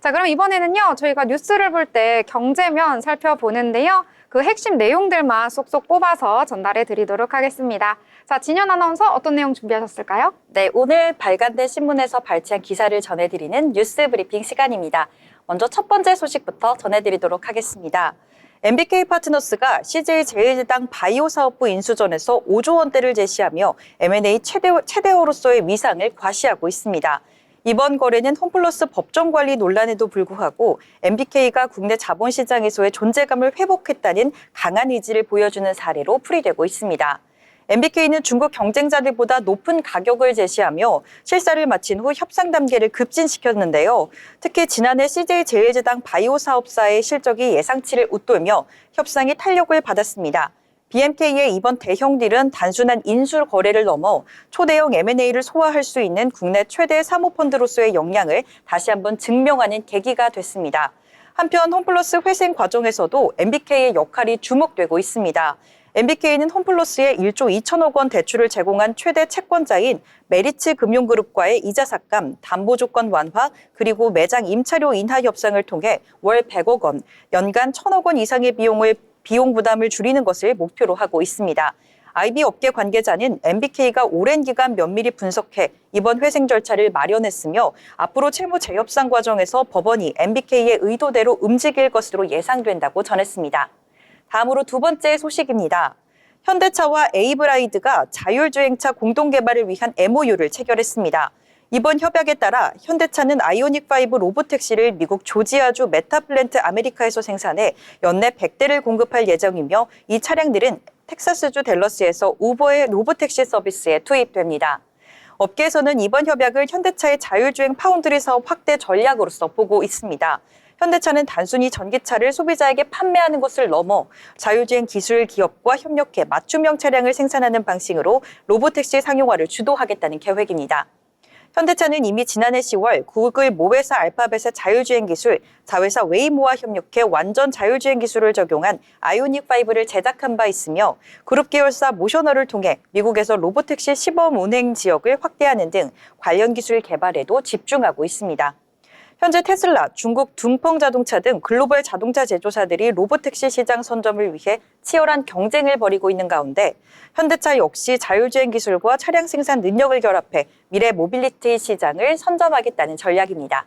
자, 그럼 이번에는요, 저희가 뉴스를 볼 때 경제면 살펴보는데요. 그 핵심 내용들만 쏙쏙 뽑아서 전달해 드리도록 하겠습니다. 자, 진현 아나운서 어떤 내용 준비하셨을까요? 네, 오늘 발간된 신문에서 발췌한 기사를 전해드리는 뉴스 브리핑 시간입니다. 먼저 첫 번째 소식부터 전해드리도록 하겠습니다. MBK 파트너스가 CJ제일제당 바이오 사업부 인수전에서 5조 원대를 제시하며 M&A 최대어로서의 위상을 과시하고 있습니다. 이번 거래는 홈플러스 법정 관리 논란에도 불구하고 MBK가 국내 자본시장에서의 존재감을 회복했다는 강한 의지를 보여주는 사례로 풀이되고 있습니다. MBK는 중국 경쟁자들보다 높은 가격을 제시하며 실사를 마친 후 협상 단계를 급진시켰는데요. 특히 지난해 CJ제일제당 바이오 사업사의 실적이 예상치를 웃돌며 협상이 탄력을 받았습니다. BMK의 이번 대형 딜은 단순한 인수 거래를 넘어 초대형 M&A를 소화할 수 있는 국내 최대 사모펀드로서의 역량을 다시 한번 증명하는 계기가 됐습니다. 한편 홈플러스 회생 과정에서도 MBK의 역할이 주목되고 있습니다. MBK는 홈플러스에 1조 2천억 원 대출을 제공한 최대 채권자인 메리츠 금융그룹과의 이자 삭감, 담보 조건 완화, 그리고 매장 임차료 인하 협상을 통해 월 100억 원, 연간 1,000억 원 이상의 비용 부담을 줄이는 것을 목표로 하고 있습니다. IB 업계 관계자는 MBK가 오랜 기간 면밀히 분석해 이번 회생 절차를 마련했으며 앞으로 채무 재협상 과정에서 법원이 MBK의 의도대로 움직일 것으로 예상된다고 전했습니다. 다음으로 두 번째 소식입니다. 현대차와 에이브라이드가 자율주행차 공동개발을 위한 MOU를 체결했습니다. 이번 협약에 따라 현대차는 아이오닉5 로보택시를 미국 조지아주 메타플랜트 아메리카에서 생산해 연내 100대를 공급할 예정이며 이 차량들은 텍사스주 댈러스에서 우버의 로보택시 서비스에 투입됩니다. 업계에서는 이번 협약을 현대차의 자율주행 파운드리 사업 확대 전략으로서 보고 있습니다. 현대차는 단순히 전기차를 소비자에게 판매하는 것을 넘어 자율주행 기술 기업과 협력해 맞춤형 차량을 생산하는 방식으로 로보택시 상용화를 주도하겠다는 계획입니다. 현대차는 이미 지난해 10월 구글 모회사 알파벳의 자율주행 기술, 자회사 웨이모와 협력해 완전 자율주행 기술을 적용한 아이오닉5를 제작한 바 있으며 그룹 계열사 모셔널을 통해 미국에서 로보택시 시범 운행 지역을 확대하는 등 관련 기술 개발에도 집중하고 있습니다. 현재 테슬라, 중국 둥펑 자동차 등 글로벌 자동차 제조사들이 로보택시 시장 선점을 위해 치열한 경쟁을 벌이고 있는 가운데 현대차 역시 자율주행 기술과 차량 생산 능력을 결합해 미래 모빌리티 시장을 선점하겠다는 전략입니다.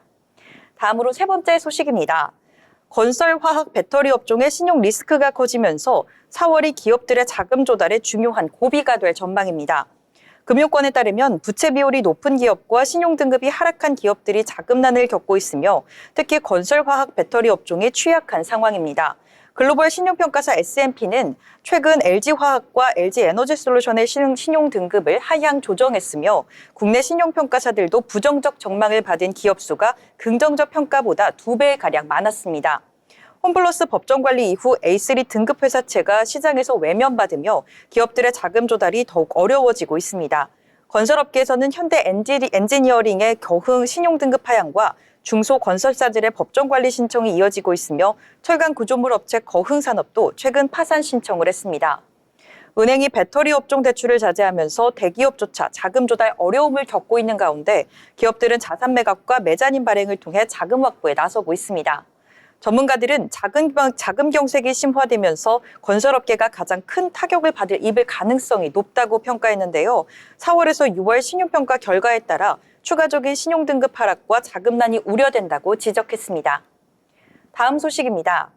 다음으로 세 번째 소식입니다. 건설, 화학, 배터리 업종의 신용 리스크가 커지면서 4월이 기업들의 자금 조달에 중요한 고비가 될 전망입니다. 금융권에 따르면 부채 비율이 높은 기업과 신용 등급이 하락한 기업들이 자금난을 겪고 있으며 특히 건설, 화학, 배터리 업종이 취약한 상황입니다. 글로벌 신용평가사 S&P는 최근 LG화학과 LG에너지솔루션의 신용 등급을 하향 조정했으며 국내 신용평가사들도 부정적 전망을 받은 기업 수가 긍정적 평가보다 2배가량 많았습니다. 홈플러스 법정관리 이후 A3 등급 회사채가 시장에서 외면받으며 기업들의 자금 조달이 더욱 어려워지고 있습니다. 건설업계에서는 현대 엔지니어링의 겨흥 신용등급 하향과 중소건설사들의 법정관리 신청이 이어지고 있으며 철강 구조물 업체 거흥산업도 최근 파산 신청을 했습니다. 은행이 배터리 업종 대출을 자제하면서 대기업조차 자금 조달 어려움을 겪고 있는 가운데 기업들은 자산 매각과 메자닌 발행을 통해 자금 확보에 나서고 있습니다. 전문가들은 자금 경색이 심화되면서 건설업계가 가장 큰 타격을 입을 가능성이 높다고 평가했는데요. 4월에서 6월 신용평가 결과에 따라 추가적인 신용등급 하락과 자금난이 우려된다고 지적했습니다. 다음 소식입니다.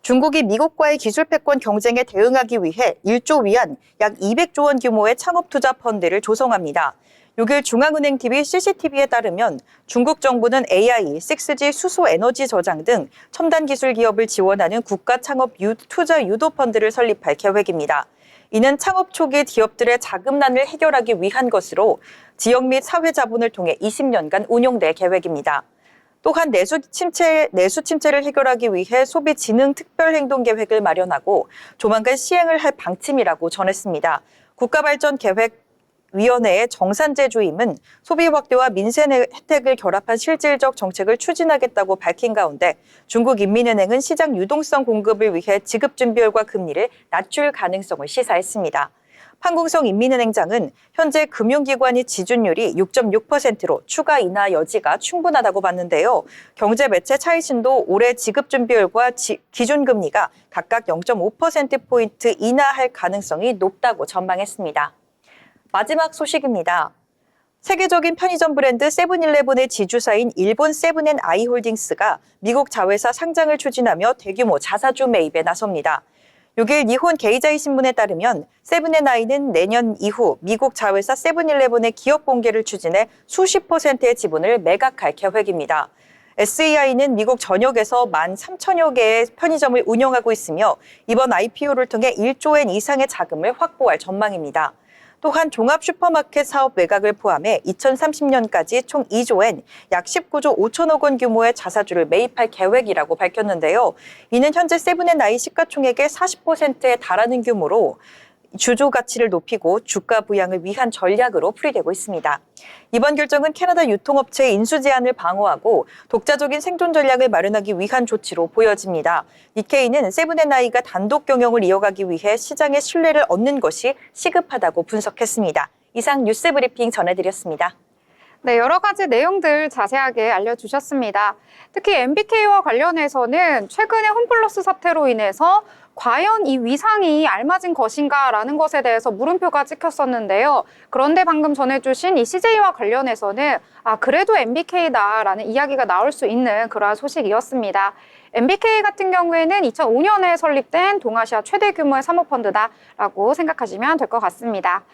중국이 미국과의 기술 패권 경쟁에 대응하기 위해 1조 위안 약 200조 원 규모의 창업투자 펀드를 조성합니다. 6일 중앙은행 TV CCTV에 따르면 중국 정부는 AI, 6G 수소 에너지 저장 등 첨단 기술 기업을 지원하는 국가 창업 투자 유도 펀드를 설립할 계획입니다. 이는 창업 초기 기업들의 자금난을 해결하기 위한 것으로 지역 및 사회 자본을 통해 20년간 운용될 계획입니다. 또한 내수 침체를 해결하기 위해 소비 지능 특별 행동 계획을 마련하고 조만간 시행을 할 방침이라고 전했습니다. 국가발전계획위원회의 정산재 주임은 소비 확대와 민생 혜택을 결합한 실질적 정책을 추진하겠다고 밝힌 가운데 중국인민은행은 시장 유동성 공급을 위해 지급준비율과 금리를 낮출 가능성을 시사했습니다. 한국성인민은행장은 현재 금융기관의 지준율이 6.6%로 추가 인하 여지가 충분하다고 봤는데요. 경제 매체 차이신도 올해 지급준비율과 기준금리가 각각 0.5%포인트 인하할 가능성이 높다고 전망했습니다. 마지막 소식입니다. 세계적인 편의점 브랜드 세븐일레븐의 지주사인 일본 세븐앤아이홀딩스가 미국 자회사 상장을 추진하며 대규모 자사주 매입에 나섭니다. 6일 니혼 게이자이 신문에 따르면 세븐앤아이는 내년 이후 미국 자회사 세븐일레븐의 기업 공개를 추진해 수십 %의 지분을 매각할 계획입니다. SEI는 미국 전역에서 13,000여 개의 편의점을 운영하고 있으며 이번 IPO를 통해 1조 엔 이상의 자금을 확보할 전망입니다. 또한 종합 슈퍼마켓 사업 매각을 포함해 2030년까지 총 2조 엔, 약 19조 5천억 원 규모의 자사주를 매입할 계획이라고 밝혔는데요. 이는 현재 세븐앤아이 시가총액의 40%에 달하는 규모로 주주 가치를 높이고 주가 부양을 위한 전략으로 풀이되고 있습니다. 이번 결정은 캐나다 유통업체의 인수 제한을 방어하고 독자적인 생존 전략을 마련하기 위한 조치로 보여집니다. 니케이는 세븐앤아이가 단독 경영을 이어가기 위해 시장의 신뢰를 얻는 것이 시급하다고 분석했습니다. 이상 뉴스 브리핑 전해드렸습니다. 네, 여러 가지 내용들 자세하게 알려주셨습니다. 특히 MBK와 관련해서는 최근에 홈플러스 사태로 인해서 과연 이 위상이 알맞은 것인가라는 것에 대해서 물음표가 찍혔었는데요. 그런데 방금 전해주신 이 CJ와 관련해서는 그래도 MBK다라는 이야기가 나올 수 있는 그러한 소식이었습니다. MBK 같은 경우에는 2005년에 설립된 동아시아 최대 규모의 사모펀드다라고 생각하시면 될 것 같습니다.